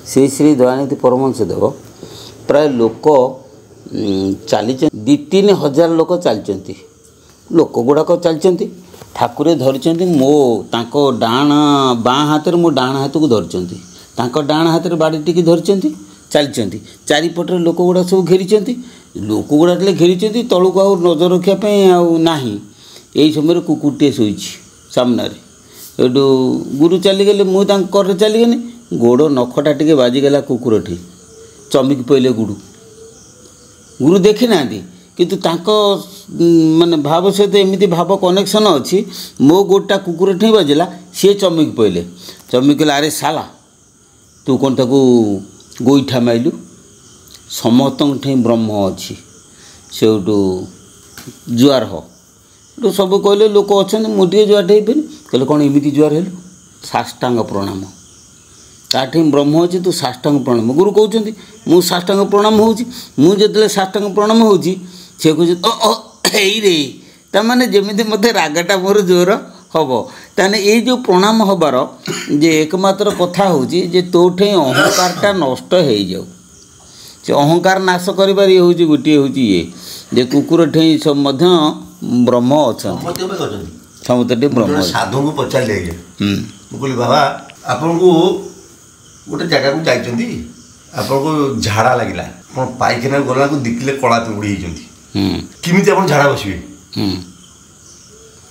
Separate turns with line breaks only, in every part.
श्री श्री दयानिधि परमहंस देव प्राय लोक चली 2-3 हजार लोक चलती लोक गुड़ाक चलती ठाकुर धरी मो तांको डाण बाँ हाथ मो डाण हाथ को धरती डाण हाथ बाड़ी टी धरती चलती चारिपटे लोक गुड़ा सब घेरी लोक गुड़ा घेरी तलू आ नजर रखापी ना यही समय कुकुरटे शोई सामने एटू गुरु चलीगले मुझे चलीगली गोड़ नखटा टे बाजिगला कुकुर ठी चमिक पड़े गुरु देखी ना किंतु माने भाव सहित एमती भाव कनेक्शन अच्छी मो गोटा कुकुर ठी बाजिला सी चमिक पड़े चमिकला अरे साला तू कौन ताकू गोईठा माइलु समस्त ब्रह्म अच्छी से जुआर हो सब कहले लोक अच्छा मुझे जुआर हो कहले कौन एमती जुआर हेलु साष्टांग प्रणाम ताठी ब्रह्म अच्छी तू साष्टांग प्रणाम गुरु कहते मु साष्टांग प्रणाम होजे साष्टांग प्रणाम हो सी कहे रे ताने जमी मत रागटा मोर जोर हम ताने ये जो प्रणाम हबार जे एकमात्र कथा हूँ जे तोठे अहंकारटा नष्ट हो जाऊ से अहंकार नाश कर गोटे हूँ ये जे कुकुर ठे सब ब्रह्म अच्छा समस्त ब्रह्म
साधु को पचारे कहली बाबा आपन को गोटे जगह को जाइए आपन को झाड़ा लगे आप पाइखाना गला को देखिले कला पिंगुड़ी किमित आप झाड़ा बसवे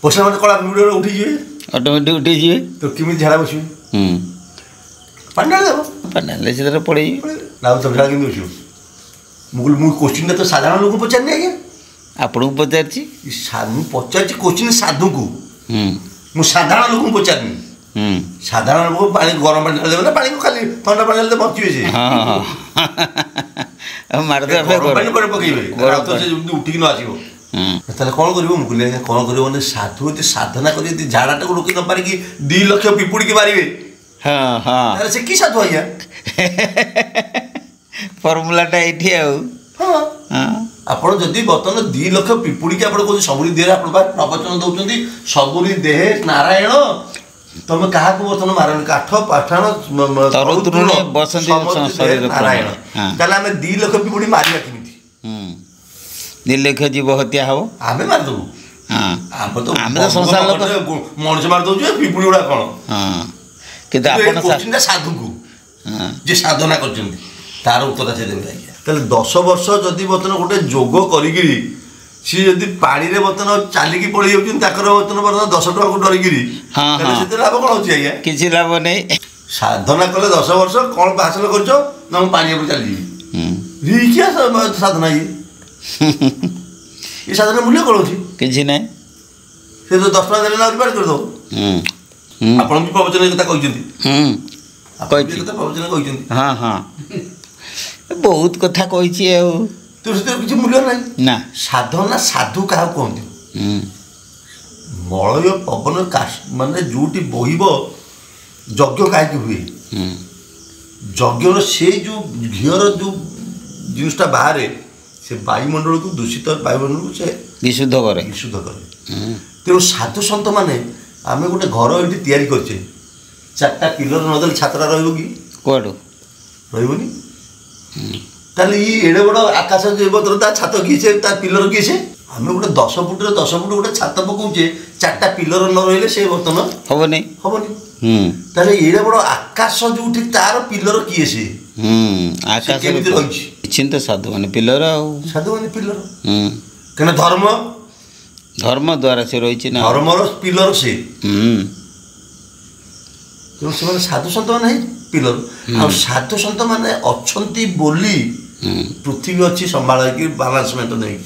पछा मत कला पिंगुड़ी उठीजे
ऑटोमेटिक उठीजे
तो किमित झाड़ा बसवे पानी देव
पानी से पड़े
ना तुम झाड़ा केमी बसव मुझे क्वेश्चन तो साधारण लोक पचारे आज्ञा
आपन को पचार
पचार क्वेश्चन साधु को मुझे साधारण लोक पचारनी साधारण लोक पानी गरम पानी देवे ना पानी को खाली ठंडा पानी तो बचे से उठिक न आसो कौन कर कौन कर साधु ये साधना कर झाड़ाटा को रोक न पारिकी 2 लाख पिपुड़ी की मारे से कि साधु आज्ञा
फर्मुलाटा ये
आपड़ जदि बर्तमान 2 लाख पिपुड़ी की आप सबुरी देह आप प्रवचन दौरान सबुरी देह नारायण तुम क्या बर्तमान मारन काठ पाठाण नारायण ताले आम 2 लाख पिपुड़ी मारिया केमी
2 लाख जीव हत्या हम
आम मारिदेबू संसार मनुष्य मारिदे पिपुड़ी गुड़ा कौन साधु को जे साधना कर तार उत्तर से देवे आज्ञा 10 वर्ष जदि बर्तमान गोटे जोग करी सी जदि पानी रे बर्तमान चलिकी पड़े जाऊँ बर्तमान 10 टका को डरिकी लाभ कौन होची आज्ञा
किसी लाभ नहीं
साधना कले 10 वर्ष कौन हासिल कर पानी चली क्या साधना ये साधना मूल्य कौन अच्छी
किसी ना
से तो 10 टका देने ना रिपेयर कर दो आपन भी प्रवचन कथा कहते प्रवचन कहते
हाँ हाँ बहुत कथा कही
तो किसी मूल्य ना
ना
साधना साधु क्या कहते मलय पवन माने जोटी बहिब यज्ञ कहीं हुए यज्ञर से जो घीर जो जिनटा बाहर से वायुमंडल को दूषित वायुमंडल को से
विशुद्ध
करे तेणु साधु सत मैंने आम गोटे घर ये तैयारी करचे 4टा पिलर नदेले छातटा रही
कौटू
रही ताले ये एड़े बड़ आकाश बदल छात किए पिलर किए आम गोटे 10 फुट 10 फुट गोटे छात पकाऊे 4टा पिलर न रही से बर्तमान
हेनी
ताले एड़े बड़ आकाश जो तार पिलर किए से
आकाश निश्चिंत साधु मान पिलर
साधु मान पिलर क्या धर्म
धर्म द्वारा से रही
धर्मर पिलर से तेणु से साधु सत मैंने पिलर आ साधु सत मैंने अच्छा बोली पृथ्वी अच्छी संभाल बालांस मेंटेन नहीं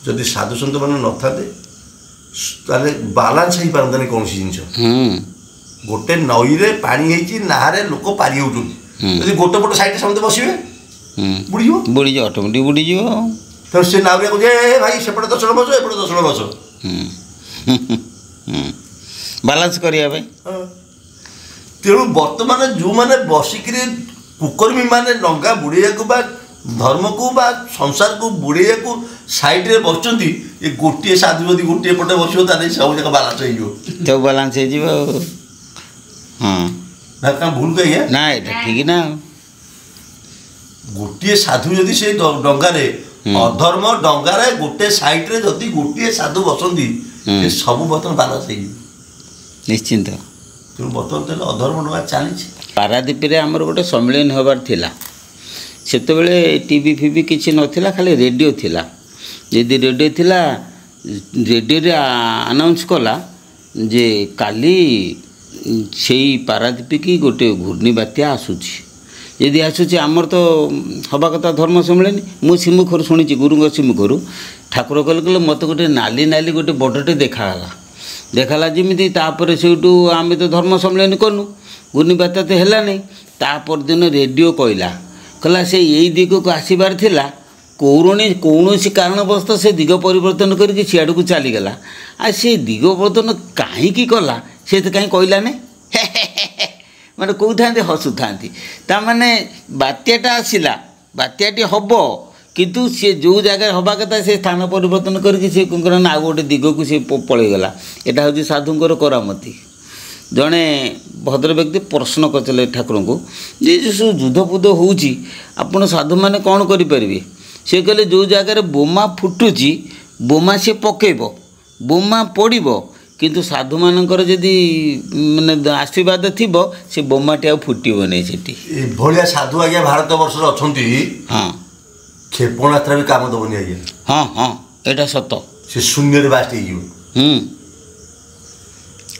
जदि साधु सत मैंने न था बालांस हो पारता कौन जिन गोटे नई रे पानी नारे लोक पारि होती गोटे पट साइड समझते बसवे
बुड़ी ऑटोमेटिक बुड़ी
तो से नावरिया कहे भाई सेपटे 10 जण बस एपटे 10 जण बस
बालांस करिया
तेणु बर्तमान जो मैंने बसिक कुकर्मी मैंने डंगा बुड़ेया धर्म को बा संसार को बुड़ेया साइड में बस ये गोटे साधु यदि गोटे पटे बस सब जगह बालांस हो
सब बालांस हो हाँ
ନା କାଁ ଭୁଲ କହି
ନା ଏଇଟା ଠିକ ନା।
ଗୋଟିଏ ସାଧୁ ଯଦି ସେଇ ଡଙ୍ଗାରେ ଅଧର୍ମ ଡଙ୍ଗାରେ ଗୋଟେ ସାଇଡରେ ଯଦି ଗୋଟିଏ ସାଧୁ ବସନ୍ତି ସେ ସବୁ ବର୍ତ୍ତମାନ ବାଲାନ୍ସ ହେଇଯିବ
ନିଶ୍ଚିନ୍ତ।
ତେଣୁ ବର୍ତ୍ତମାନ ତାହେଲେ ଅଧର୍ମ ଡଙ୍ଗା ଚାଲିଛି।
ପାରାଦୀପରେ ଆମର ଗୋଟେ ସମ୍ମିଳନୀ ହେବାର ଥିଲା। ସେତେବେଳେ ଟିଭି ଫିଭି କିଛି ନଥିଲା, ଖାଲି ରେଡ଼ିଓ ଥିଲା। ଯଦି ରେଡ଼ିଓ ଥିଲା, ରେଡ଼ିଓରେ ଆନାଉନ୍ସ କଲା ଯେ କାଲି ସେଇ ପାରାଦୀପିକି ଗୋଟେ ଘୂର୍ଣ୍ଣି ବାତ୍ୟା ଆସୁଛି। ଯଦି ଆସୁଛି, ଆମର ତ ହେବା କଥା ଧର୍ମ ସମ୍ମିଳନୀ, ମୁଁ ସିମୁଖରୁ ଶୁଣିଛି, ଗୁରୁଙ୍କ ସିମୁଖରୁ ଠାକୁର କହିଲେ ମୋତେ ଗୋଟେ ନାଲି ନାଲି ଗୋଟେ ବଡ଼ଟେ ଦେଖାଗଲା ଯେମିତି। ତାପରେ ସେଇଠୁ ଆମେ ତ ଧର୍ମ ସମ୍ମିଳନୀ କଲୁ, ଘୂର୍ଣ୍ଣି ବାତ୍ୟା ତ ହେଲାନି। ତା ପରଦିନ ରେଡ଼ିଓ କହିଲା ସେ ଏଇ ଦିଗକୁ ଆସିବାର ଥିଲା, କୌଣସି କାରଣବଶତଃ ସେ ଦିଗ ପରିବର୍ତ୍ତନ କରିକି ସିଆଡ଼କୁ ଚାଲିଗଲା। ଆଉ ସେ ଦିଗ ପରିବର୍ତ୍ତନ କାହିଁକି କଲା ସେ ତ କାହିଁ କହିଲାନି। ମାନେ କହୁଥାନ୍ତି, ହସୁଥାନ୍ତି। ତାମାନେ ବାତ୍ୟାଟା ଆସିଲା, ବାତ୍ୟାଟି ହେବ, କିନ୍ତୁ ସେ ଯେଉଁ ଜାଗାରେ ହେବା କଥା ସେ ସ୍ଥାନ ପରିବର୍ତ୍ତନ କରିକି ସେ କ'ଣ କଲା ନା ଆଉ ଗୋଟେ ଦିଗକୁ ସେ ପଳେଇଗଲା। ଏଇଟା ହେଉଛି ସାଧୁଙ୍କର କରାମତି। ଜଣେ ଭଦ୍ର ବ୍ୟକ୍ତି ପ୍ରଶ୍ନ କରିଥିଲେ ଠାକୁରଙ୍କୁ ଯେ ସବୁ ଯୁଦ୍ଧ ଫୁଦ୍ଧ ହେଉଛି, ଆପଣ ସାଧୁମାନେ କ'ଣ କରିପାରିବେ? ସେ କହିଲେ ଯେଉଁ ଜାଗାରେ ବୋମା ଫୁଟୁଛି, ବୋମା ସେ ପକାଇବ, ବୋମା ପଡ଼ିବ, କିନ୍ତୁ ସାଧୁମାନଙ୍କର ଯଦି ମାନେ ଆଶୀର୍ବାଦ ଥିବ ସେ ବୋମାଟି ଆଉ ଫୁଟିବ ନାହିଁ ସେଠି।
ଏଭଳିଆ ସାଧୁ ଆଜ୍ଞା ଭାରତ ବର୍ଷରେ ଅଛନ୍ତି।
ହଁ,
କ୍ଷେପଣାସ୍ତ୍ର ବି କାମ ଦେବନି ଆଜ୍ଞା।
ହଁ ହଁ, ଏଇଟା ସତ।
ସେ ଶୂନ୍ୟରେ ବାଷ୍ଟ ହେଇଯିବ।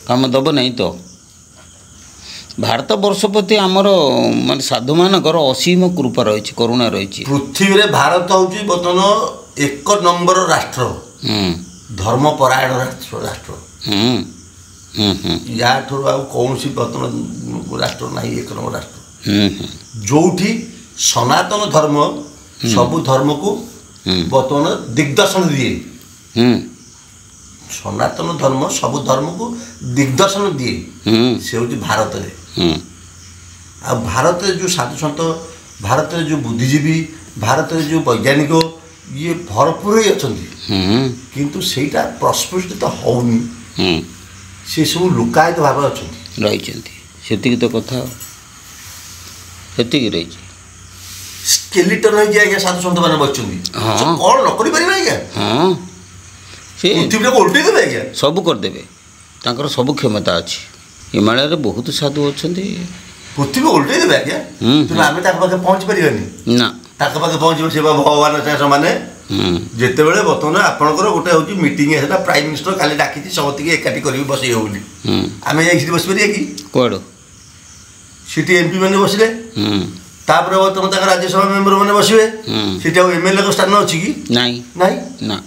କାମ ଦେବ ନାହିଁ ତ। ଭାରତ ବର୍ଷ ପ୍ରତି ଆମର ମାନେ ସାଧୁମାନଙ୍କର ଅସୀମ କୃପା ରହିଛି, କରୁଣା ରହିଛି।
ପୃଥିବୀରେ ଭାରତ ହେଉଛି ବର୍ତ୍ତମାନ 1 ନମ୍ବର ରାଷ୍ଟ୍ର, ଧର୍ମପରାୟଣ ରାଷ୍ଟ୍ର। ୟାଠାରୁ ଆଉ କୌଣସି ବର୍ତ୍ତମାନ ରାଷ୍ଟ୍ର ନାହିଁ 1 ନମ୍ବର ରାଷ୍ଟ୍ର, ଯେଉଁଠି ସନାତନ ଧର୍ମ ସବୁ ଧର୍ମକୁ ବର୍ତ୍ତମାନ ଦିଗ୍ଦର୍ଶନ ଦିଏ। ସନାତନ ଧର୍ମ ସବୁ ଧର୍ମକୁ ଦିଗ୍ଦର୍ଶନ ଦିଏ, ସେ ହେଉଛି ଭାରତରେ। ଆଉ ଭାରତରେ ଯେଉଁ ସାଧୁସନ୍ଥ, ଭାରତରେ ଯେଉଁ ବୁଦ୍ଧିଜୀବୀ, ଭାରତରେ ଯେଉଁ ବୈଜ୍ଞାନିକ ଇଏ ଭରପୁର ହେଇ ଅଛନ୍ତି, କିନ୍ତୁ ସେଇଟା ପ୍ରସ୍ଫୁଟିତ ହେଉନି। ସେସବୁ ଲୁକାୟିତ ଭାବରେ ଅଛନ୍ତି,
ରହିଛନ୍ତି। ସେତିକି ତ କଥା, ସେତିକି ରହିଛି।
ସ୍କେଲିଟନ ହେଇକି ଆଜ୍ଞା ସାଧୁସନ୍ଥ ମାନେ ବସିଛନ୍ତି। କ'ଣ ନ କରିପାରିବେ ଆଜ୍ଞା? ହଁ, ସେ ପୃଥିବୀଟାକୁ ଓଲଟେଇ ଦେବେ ଆଜ୍ଞା, ସବୁ
କରିଦେବେ। ତାଙ୍କର ସବୁ କ୍ଷମତା ଅଛି। ହିମାଳୟରେ ବହୁତ ସାଧୁ ଅଛନ୍ତି,
ପୃଥିବୀ ଓଲଟେଇ ଦେବେ ଆଜ୍ଞା। କିନ୍ତୁ ଆମେ ତାଙ୍କ ପାଖେ ପହଞ୍ଚି ପାରିବାନି
ନା।
ତାଙ୍କ ପାଖେ ପହଞ୍ଚିବ ସେ ଭଗବାନ ସେମାନେ। ଯେତେବେଳେ ବର୍ତ୍ତମାନ ଆପଣଙ୍କର ଗୋଟେ ହେଉଛି ମିଟିଂ ହେଲା, ପ୍ରାଇମ୍ ମିନିଷ୍ଟର କାଲି ଡାକିଛି ସମସ୍ତଙ୍କୁ ଏକାଠି କରିକି ବସେଇବ ବୋଲି, ଆମେ ଯାଇକି ସେଠି ବସିପାରିବା କି? କୁଆଡ଼ୁ? ସେଠି MP ମାନେ ବସିଲେ, ତାପରେ ବର୍ତ୍ତମାନ ତାଙ୍କ ରାଜ୍ୟସଭା ମେମ୍ବର ମାନେ ବସିବେ, ସେଠି ଆଉ MLA ଙ୍କ ସ୍ଥାନ ଅଛି କି? ନାହିଁ ନା।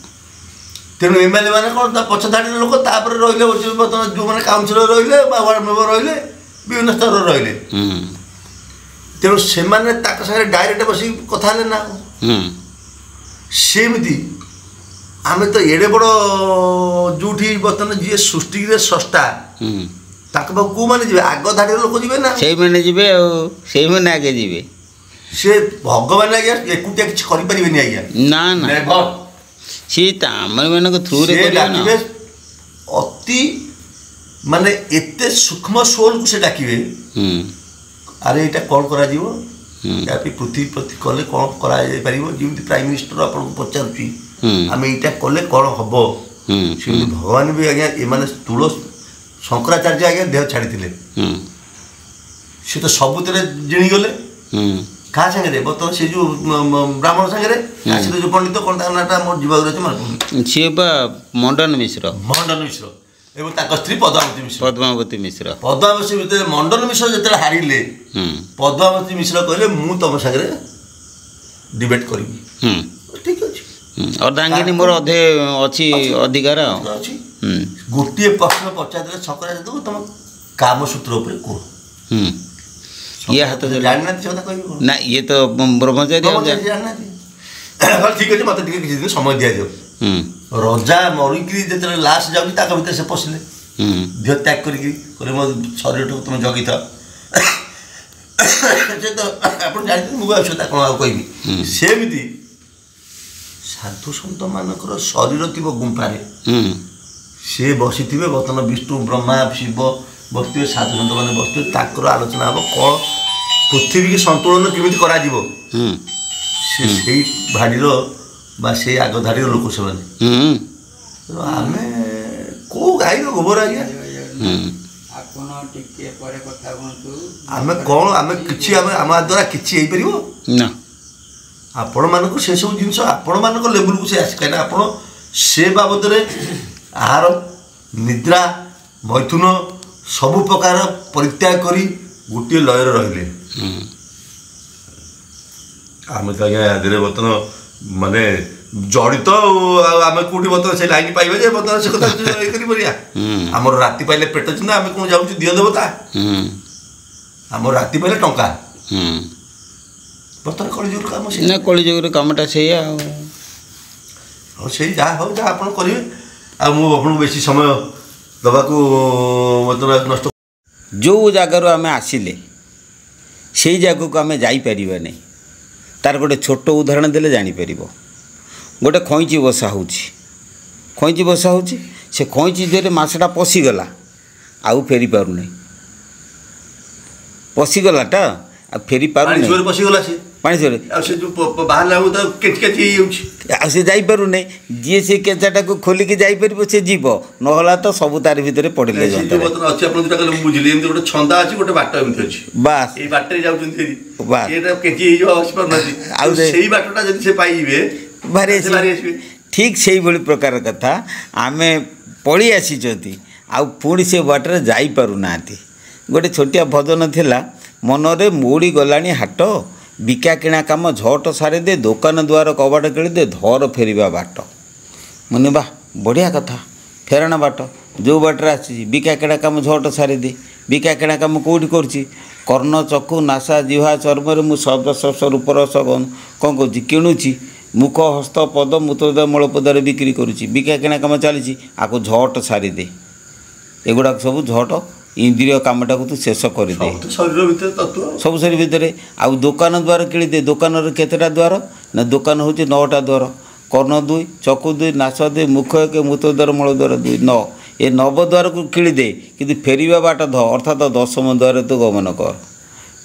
ତେଣୁ MLA ମାନେ କ'ଣ ତା ପଛ ଧାଡ଼ିର ଲୋକ, ତାପରେ ରହିଲେ ବର୍ତ୍ତମାନ ଯେଉଁମାନେ କାଉନସିଲର ରହିଲେ ବା ୱାର୍ଡ଼ ମେମ୍ବର ରହିଲେ, ବିଭିନ୍ନ ସ୍ତରରେ ରହିଲେ। ତେଣୁ ସେମାନେ ତାଙ୍କ ସାଙ୍ଗରେ ଡାଇରେକ୍ଟ ବସିକି କଥା ହେଲେ ନା। ସେମିତି ଆମେ ତ ଏଡ଼େ ବଡ଼ ଯେଉଁଠି ବର୍ତ୍ତମାନ ଯିଏ ସୃଷ୍ଟିରେ ସ୍ରଷ୍ଟା, ତାଙ୍କ ପାଖକୁ କେଉଁମାନେ ଯିବେ? ଆଗ ଧାଡ଼ିର ଲୋକ ଯିବେ ନା,
ସେଇମାନେ ଯିବେ। ଆଉ ସେଇମାନେ ଆଗେ ଯିବେ।
ସେ ଭଗବାନ ଆଜ୍ଞା ଏକୁଟିଆ କିଛି କରିପାରିବେନି ଆଜ୍ଞା। ନା ନା,
ସିଏ ତ ଆମମାନଙ୍କ ଥ୍ରୁରେ
ଡାକିବେ। ଅତି ମାନେ ଏତେ ସୂକ୍ଷ୍ମ ସୋଲକୁ ସେ ଡାକିବେ, ଆରେ ଏଇଟା କ'ଣ କରାଯିବ, ୟା ପୃଥିବୀ ପ୍ରତି କଲେ କ'ଣ କରାଯାଇପାରିବ। ଯେମିତି ପ୍ରାଇମ୍ ମିନିଷ୍ଟର ଆପଣଙ୍କୁ ପଚାରୁଛି ଆମେ ଏଇଟା କଲେ କ'ଣ ହେବ, ସେମିତି ଭଗବାନ ବି ଆଜ୍ଞା ଏମାନେ ଶଙ୍କରାଚାର୍ଯ୍ୟ ଆଜ୍ଞା ଦେହ ଛାଡ଼ିଥିଲେ, ସେ ତ ସବୁଥିରେ ଜିଣିଗଲେ। କାହା ସାଙ୍ଗରେ? ବର୍ତ୍ତମାନ ସେ ଯେଉଁ ବ୍ରାହ୍ମଣ ସାଙ୍ଗରେ, ଆସିଲେ ଯେଉଁ ପଣ୍ଡିତ, କ'ଣ ତାଙ୍କ ନାଁଟା ମୋର ଯିବାକୁ ଅଛି ମନେ ପଡ଼ୁନି,
ସିଏ ବା ମଣ୍ଡନ ମିଶ୍ର
ଏବଂ ତାଙ୍କ ସ୍ତ୍ରୀ ପଦ୍ମାବତୀ ମିଶ୍ର। ପଦ୍ମାବତୀ ଭିତରେ ମଣ୍ଡନ ମିଶ୍ର ଯେତେବେଳେ ହାରିଲେ, ପଦ୍ମାବତୀ ମିଶ୍ର କହିଲେ ମୁଁ ତମ ସାଙ୍ଗରେ ଡିବେଟ୍ କରିବି। ଠିକ୍ ଅଛି,
ଅର୍ଦ୍ଧାଙ୍ଗିନୀ ମୋର ଅଧେ ଅଛି ଅଧିକାର
ଅଛି। ଗୋଟିଏ ପ୍ରଶ୍ନ ପଚାରିଦେଲେ ଶଙ୍କରାଚାର୍ଯ୍ୟ ଦେବ, ତମ କାମସୂତ୍ର ଉପରେ କୁହ।
ଇଏ ହାତ
ଜାଣିନାହାନ୍ତି ସେ କଥା କହିବି
ନା, ଇଏ ତ ବ୍ରହ୍ମଚାରୀ
ଜାଣିନାହାନ୍ତି। ଠିକ୍ ଅଛି, ମୋତେ ଟିକେ କିଛି ଦିନ ସମୟ ଦିଆଯାଉ। ରଜା ମରିକିରି ଯେତେବେଳେ ଲାଷ୍ଟ ଯାଉଛି, ତାଙ୍କ ଭିତରେ ସେ ପଶିଲେ, ଦେହ ତ୍ୟାଗ କରିକି କହିଲେ ମୋ ଶରୀରଟାକୁ ତୁମେ ଜଗିଥାଅ। ସେ ତ ଆପଣ ଜାଣିଛନ୍ତି, ମୁଁ ଆଉ ସେଟା କ'ଣ ଆଉ କହିବି। ସେମିତି ସାଧୁ ସନ୍ଥମାନଙ୍କର ଶରୀର ଥିବ ଗୁମ୍ଫାରେ, ସେ ବସିଥିବେ। ବର୍ତ୍ତମାନ ବିଷ୍ଣୁ, ବ୍ରହ୍ମା, ଶିବ ବସିଥିବେ ସାଧୁସନ୍ଥମାନେ ବସିଥିବେ ତାଙ୍କର ଆଲୋଚନା ହେବ କ'ଣ ପୃଥିବୀକି ସନ୍ତୁଳନ କେମିତି କରାଯିବ। ସେଇ ଭାଡ଼ିର ବା ସେଇ ଆଗ ଧାଡ଼ିର ଲୋକ ସେମାନେ। ଆମେ କେଉଁ ଗାଈର ଗୋବର ଆଜ୍ଞା
ଆପଣ ଟିକେ ପରେ କଥା ହୁଅନ୍ତୁ।
ଆମେ କ'ଣ ଆମେ କିଛି ଆମ ଦ୍ୱାରା କିଛି ହେଇପାରିବ
ନା।
ଆପଣମାନଙ୍କୁ ସେସବୁ ଜିନିଷ ଆପଣମାନଙ୍କ ଲେବୁଲକୁ ସେ ଆସି କାହିଁକିନା ଆପଣ ସେ ବାବଦରେ ଆହାର ନିଦ୍ରା ମୈଥୁନ ସବୁ ପ୍ରକାର ପରିତ୍ୟାଗ କରି ଗୋଟିଏ ଲୟରେ ରହିଲେ। ଆମେ ତ ଆଜ୍ଞା ଆଧିରେ ବର୍ତ୍ତମାନ ମାନେ ଜଡ଼ିତ ଆଉ ଆମେ କେଉଁଠି ବର୍ତ୍ତମାନ ସେ ଲାଇନ୍ ପାଇବା ଯେ ବର୍ତ୍ତମାନ ସେ କଥା ଇଏ କରିପାରିବା। ଆମର ରାତି ପାଇଲେ ପେଟ ଚିନ୍ତା ଆମେ କ'ଣ ଯାଉଛୁ ଦିଅ ଦେବତା। ଆମର ରାତି ପାଇଲେ ଟଙ୍କା। ବର୍ତ୍ତମାନ କଳିଯୁଗର କାମ ସେ
ନା କଳିଯୁଗର କାମଟା ସେଇଆ ଆଉ।
ହଉ ସେଇ ଯାହା ହଉ ଯାହା ଆପଣ କରିବେ। ଆଉ ମୁଁ ଆପଣଙ୍କୁ ବେଶୀ ସମୟ ଦେବାକୁ ବର୍ତ୍ତମାନ ନଷ୍ଟ।
ଯେଉଁ ଜାଗାରୁ ଆମେ ଆସିଲେ ସେଇ ଜାଗାକୁ ଆମେ ଯାଇପାରିବା ନାହିଁ। ତାର ଗୋଟେ ଛୋଟ ଉଦାହରଣ ଦେଲେ ଜାଣିପାରିବ। ଗୋଟେ ଖଇଁଚି ବସା ହେଉଛି, ଖଇଁଚି ବସା ହେଉଛି, ସେ ଖଇଁଚି ଦେହରେ ମାଛଟା ପଶିଗଲା ଆଉ ଫେରି ପାରୁନାହିଁ। ପଶିଗଲାଟା ଆଉ ଫେରି ପାରୁନାହିଁ,
ପଶିଗଲା ସେ
ପାଣି ସରେ
ଆଉ ସେ ଯେଉଁ ବାହାରିଲା ବେଳକୁ ତାକୁ କେଚି କେଚି ହେଇଯାଉଛି
ଆଉ ସେ ଯାଇପାରୁନାହିଁ। ଯିଏ ସେ କେଚାଟାକୁ ଖୋଲିକି ଯାଇପାରିବ ସେ ଯିବ, ନହେଲା ତ ସବୁ ତାରି ଭିତରେ ପଡ଼ିଲେ
ଅଛି ଆପଣ ଯେଉଁଟା କହିଲେ ମୁଁ ବୁଝିଲି। ଏମିତି ଗୋଟେ ଛନ୍ଦା ଅଛି ଗୋଟେ ବାଟ ଏମିତି ଅଛି
ବାସ୍
ଏଇ ବାଟରେ ଯାଉଛନ୍ତି
ବାସ୍।
ଏଇଟା କେଚି ହେଇଯିବ ଆସିପାରୁନାହାନ୍ତି ଆଉ ସେଇ ବାଟଟା ଯଦି ସେ ପାଇଯିବେ
ଭାରି
ଆସିବେ।
ଠିକ୍ ସେଇଭଳି ପ୍ରକାର କଥା ଆମେ ପଳେଇ ଆସିଛନ୍ତି ଆଉ ପୁଣି ସେ ବାଟରେ ଯାଇପାରୁନାହାନ୍ତି। ଗୋଟେ ଛୋଟିଆ ଭଜନ ଥିଲା, ମନରେ ମଉଡ଼ି ଗଲାଣି ହାଟ, ବିକା କିଣା କାମ ଝଟ ସାରିଦେ, ଦୋକାନ ଦୁଆର କବାଟ କିଣିଦେ, ଧର ଫେରିବା ବାଟ। ମାନେ ବା ବଢ଼ିଆ କଥା। ଫେରାଣ ବାଟ ଯେଉଁ ବାଟରେ ଆସିଛି, ବିକା କିଣା କାମ ଝଟ ସାରିଦେ। ବିକା କିଣା କାମ କେଉଁଠି କରୁଛି? କର୍ଣ୍ଣ ଚକ୍ଷୁ ନାସା ଜିହ୍ୱା ଚର୍ମରେ ମୁଁ ଶବ୍ଦ ଶସ୍ୟ ରୂପରସ କ'ଣ କରୁଛି? କିଣୁଛି। ମୁଖ ହସ୍ତ ପଦ ମୂତ୍ରଦ ମୂଳପଦାରେ ବିକ୍ରି କରୁଛି। ବିକା କିଣା କାମ ଚାଲିଛି, ଆକୁ ଝଟ ସାରିଦେ। ଏଗୁଡ଼ାକ ସବୁ ଝଟ ଇନ୍ଦ୍ରିୟ କାମଟାକୁ ତୁ ଶେଷ କରିଦେ।
ଶରୀର ଭିତରେ ତତ୍ତ୍ୱ
ସବୁ ଶରୀର ଭିତରେ। ଆଉ ଦୋକାନ ଦ୍ୱାର କିଣିଦେ। ଦୋକାନରେ କେତେଟା ଦ୍ୱାର? ନା ଦୋକାନ ହେଉଛି 9ଟା ଦ୍ୱାର। କର୍ଣ୍ଣ 2, ଚକ୍ଷୁ 2, ନାସ 2, ମୁଖ 1, ମୂତ୍ରଦ୍ୱାର ମୂଳଦ୍ୱାର 2, 9। ଏ 9 ଦ୍ୱାରକୁ କିଣିଦେ, କିନ୍ତୁ ଫେରିବା ବାଟ ଅର୍ଥାତ୍ 10ମ ଦ୍ୱାରରେ ତୁ ଗମନ କର,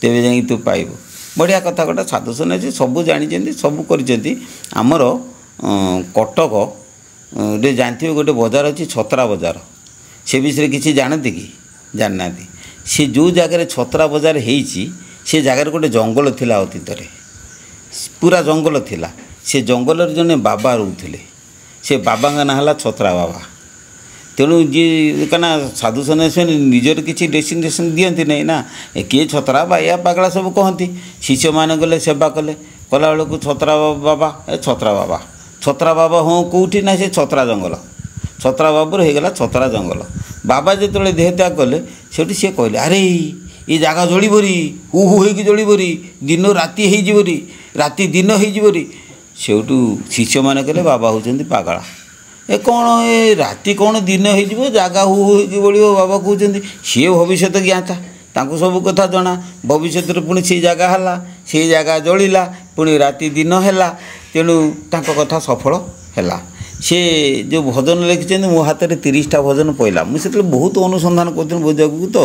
ତେବେ ଯାଇକି ତୁ ପାଇବୁ। ବଢ଼ିଆ କଥା ଗୋଟେ ସାଧୁ ସନ୍ନ୍ୟାସୀ ସବୁ ଜାଣିଛନ୍ତି, ସବୁ କରିଛନ୍ତି। ଆମର କଟକରେ ଜାଣିଥିବେ ଗୋଟେ ବଜାର ଅଛି ଛତ୍ରା ବଜାର। ସେ ବିଷୟରେ କିଛି ଜାଣନ୍ତି କି? ଜାଣିନାହାନ୍ତି। ସେ ଯେଉଁ ଜାଗାରେ ଛତ୍ରା ବଜାର ହେଇଛି ସେ ଜାଗାରେ ଗୋଟେ ଜଙ୍ଗଲ ଥିଲା ଅତୀତରେ, ପୁରା ଜଙ୍ଗଲ ଥିଲା। ସେ ଜଙ୍ଗଲରେ ଜଣେ ବାବା ରହୁଥିଲେ। ସେ ବାବାଙ୍କ ନାଁ ହେଲା ଛତ୍ରା ବାବା। ତେଣୁ ଯିଏ କାହିଁକିନା ସାଧୁ ସନ୍ନ୍ୟାସୀ ନିଜର କିଛି ଡେଷ୍ଟିନେସନ୍ ଦିଅନ୍ତି ନାହିଁ ନା, କିଏ ଛତ୍ରା ବାୟା ପାଗଳା ସବୁ କହନ୍ତି। ଶିଷ୍ୟମାନେ ଗଲେ ସେବା କଲେ, କଲାବେଳକୁ ଛତ୍ରା ବାବା ଛତ୍ରା ବାବା ଛତ୍ରା ବାବା ହଁ କେଉଁଠି ନା ସେ ଛତ୍ରା ଜଙ୍ଗଲ। ଛତ୍ରା ବାବୁର ହେଇଗଲା ଛତ୍ରା ଜଙ୍ଗଲ। ବାବା ଯେତେବେଳେ ଦେହତ୍ୟାଗ କଲେ ସେଠି ସିଏ କହିଲେ, ଆରେ ଏ ଜାଗା ଜଳିବରି, ହୁ ହୁ ହେଇକି ଜଳିବରି, ଦିନ ରାତି ହେଇଯିବରି, ରାତି ଦିନ ହେଇଯିବରି। ସେଇଠୁ ଶିଷ୍ୟମାନେ କହିଲେ ବାବା ହେଉଛନ୍ତି ପାଗଳା। ଏ କ'ଣ ଏ ରାତି କ'ଣ ଦିନ ହେଇଯିବ, ଜାଗା ହୁ ହୁ ହେଇକି ବଳିବ ବାବା କହୁଛନ୍ତି। ସିଏ ଭବିଷ୍ୟତ ଜ୍ଞାତା, ତାଙ୍କୁ ସବୁ କଥା ଜଣା। ଭବିଷ୍ୟତରେ ପୁଣି ସେଇ ଜାଗା ହେଲା, ସେଇ ଜାଗା ଜଳିଲା, ପୁଣି ରାତି ଦିନ ହେଲା। ତେଣୁ ତାଙ୍କ କଥା ସଫଳ ହେଲା। ସେ ଯେଉଁ ଭଜନ ଲେଖିଛନ୍ତି ମୋ ହାତରେ 30ଟା ଭଜନ ପଇଲା। ମୁଁ ସେତେବେଳେ ବହୁତ ଅନୁସନ୍ଧାନ କରୁଥିଲି ବୁଝିବାକୁ, ତ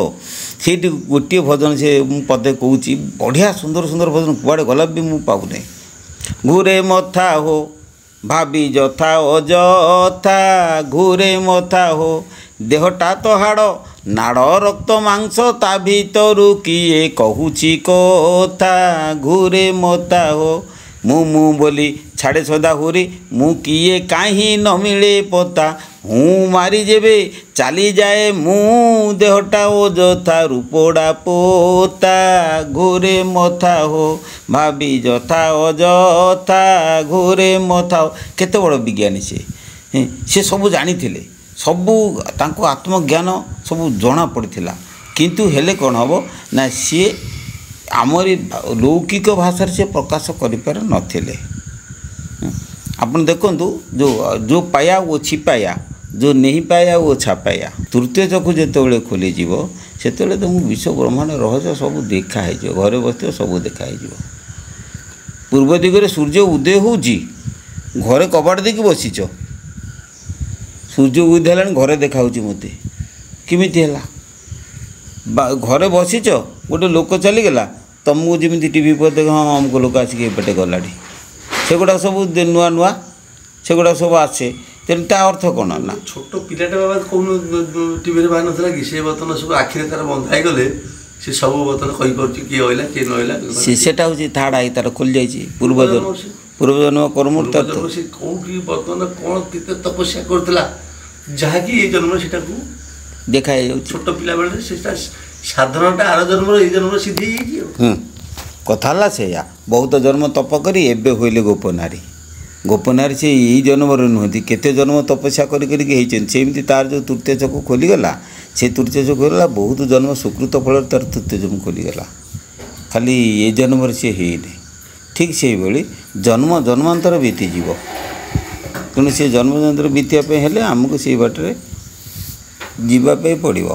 ସେଇଠି ଗୋଟିଏ ଭଜନ ସେ ମୁଁ ପଦେ କହୁଛି। ବଢ଼ିଆ ସୁନ୍ଦର ସୁନ୍ଦର ଭଜନ, କୁଆଡ଼େ ଗଲା ବି ମୁଁ ପାଉନାହିଁ। ଘୁରେ ମଥା ହୋ ଭାବି ଯଥା ଅଯଥା, ଘୁରେ ମଥା ହୋ ଦେହଟା ତ ହାଡ଼ ନାଡ଼ ରକ୍ତ ମାଂସ, ତା ଭିତରୁ କିଏ କହୁଛି କଥା। ଘୁରେ ମଥା ହୋ ମୁଁ ବୋଲି ଛାଡ଼େ ସଦା ହୁରି, ମୁଁ କିଏ କାହିଁ ନ ମିଳେ ପତା। ମୁଁ ମାରି ଯେବେ ଚାଲିଯାଏ ମୁଁ, ଦେହଟା ଅଯଥା ରୂପଡ଼ା ପୋତା। ଘୋରେ ମଥା ହୋ ଭାବି ଯଥା ଅଯଥା, ଘୋରେ ମଥା ହୋ। କେତେ ବଡ଼ ବିଜ୍ଞାନୀ ସେ ସବୁ ଜାଣିଥିଲେ, ସବୁ ତାଙ୍କ ଆତ୍ମଜ୍ଞାନ ସବୁ ଜଣା ପଡ଼ିଥିଲା। କିନ୍ତୁ ହେଲେ କ'ଣ ହେବ ନା ସିଏ ଆମରି ଲୌକିକ ଭାଷାରେ ସେ ପ୍ରକାଶ କରିପାରି ନଥିଲେ। ଆପଣ ଦେଖନ୍ତୁ ଯେଉଁ ପାୟା ଓ ଛିପାୟା, ଯେଉଁ ନେହି ପାୟା ଓ ଛାପାୟା, ତୃତୀୟ ଚକ୍ଷୁ ଯେତେବେଳେ ଖୋଲିଯିବ ସେତେବେଳେ ତୁମକୁ ବିଶ୍ୱ ବ୍ରହ୍ମାଣ୍ଡ ରହସ୍ୟ ସବୁ ଦେଖା ହେଇଯିବ। ଘରେ ବସିଥିବ ସବୁ ଦେଖା ହେଇଯିବ। ପୂର୍ବ ଦିଗରେ ସୂର୍ଯ୍ୟ ଉଦୟ ହେଉଛି, ଘରେ କବାଟ ଦେଇକି ବସିଛ, ସୂର୍ଯ୍ୟ ଉଦୟ ହେଲାଣି, ଘରେ ଦେଖାହେଉଛି ମୋତେ। କେମିତି ହେଲା? ଘରେ ବସିଛ ଗୋଟେ ଲୋକ ଚାଲିଗଲା ତୁମକୁ ଯେମିତି ଟିଭି ଉପରେ ଦେଖ ହଁ ଅମୁକ ଲୋକ ଆସିକି ଏପଟେ ଗଲାଣି ସେଗୁଡ଼ା ସବୁ ନୂଆ ନୂଆ ସେଗୁଡ଼ା ସବୁ ଆସେ ତେଣୁ ତା ଅର୍ଥ କ'ଣ ନା
ଛୋଟ ପିଲାଟା ବାବା କହୁନ ଟିଭିରେ ବାହାରି ନଥିଲା କି ସେ ବର୍ତ୍ତମାନ ସବୁ ଆଖିରେ ତାର ବନ୍ଧା ହେଇଗଲେ ସେ ସବୁ ବର୍ତ୍ତମାନ କହିପାରୁଛି କିଏ ରହିଲା କିଏ ନହିଲା
ସେଟା ହେଉଛି ଥାର୍ଡ଼ ଆଇ ତାର ଖୋଲି ଯାଇଛି ପୂର୍ବଜନ୍ମ କର୍ମ
ସେ କୋଉଠି ବର୍ତ୍ତମାନ କ'ଣ କେତେ ତପସ୍ୟା କରୁଥିଲା ଯାହାକି ଏଇ ଜନ୍ମରେ ସେଟାକୁ
ଦେଖା ହେଇଯାଉଛି
ଛୋଟ ପିଲାବେଳେ ସେଟା ସାଧାରଣଟା ଆର ଜନ୍ମର ଏଇ ଜନ୍ମର ସିଦ୍ଧି ହେଇଯାଇଛି
କଥା ହେଲା ସେଇଆ ବହୁତ ଜନ୍ମ ତପ କରି ଏବେ ହୋଇଲେ ଗୋପନାରୀ ସେ ଏଇ ଜନ୍ମରେ ନୁହନ୍ତି କେତେ ଜନ୍ମ ତପସ୍ୟା କରିକି ହେଇଛନ୍ତି ସେମିତି ତାର ଯେଉଁ ତୃତୀୟ ଚକ୍ଷୁ ଖୋଲିଗଲା ସେ ତୃତୀୟ ଚକ୍ଷୁ ଖୋଲିଗଲା ବହୁତ ଜନ୍ମ ସୁକୃତ ଫଳରେ ତାର ତୃତୀୟ ଚକ୍ଷୁ ଖୋଲିଗଲା ଖାଲି ଏ ଜନ୍ମରେ ସେ ହେଇନି ଠିକ୍ ସେଇଭଳି ଜନ୍ମାନ୍ତର ବିତିଯିବ ତେଣୁ ସେ ଜନ୍ମାନ୍ତର ବିତିବା ପାଇଁ ହେଲେ ଆମକୁ ସେଇ ବାଟରେ ଯିବା ପାଇଁ ପଡ଼ିବ।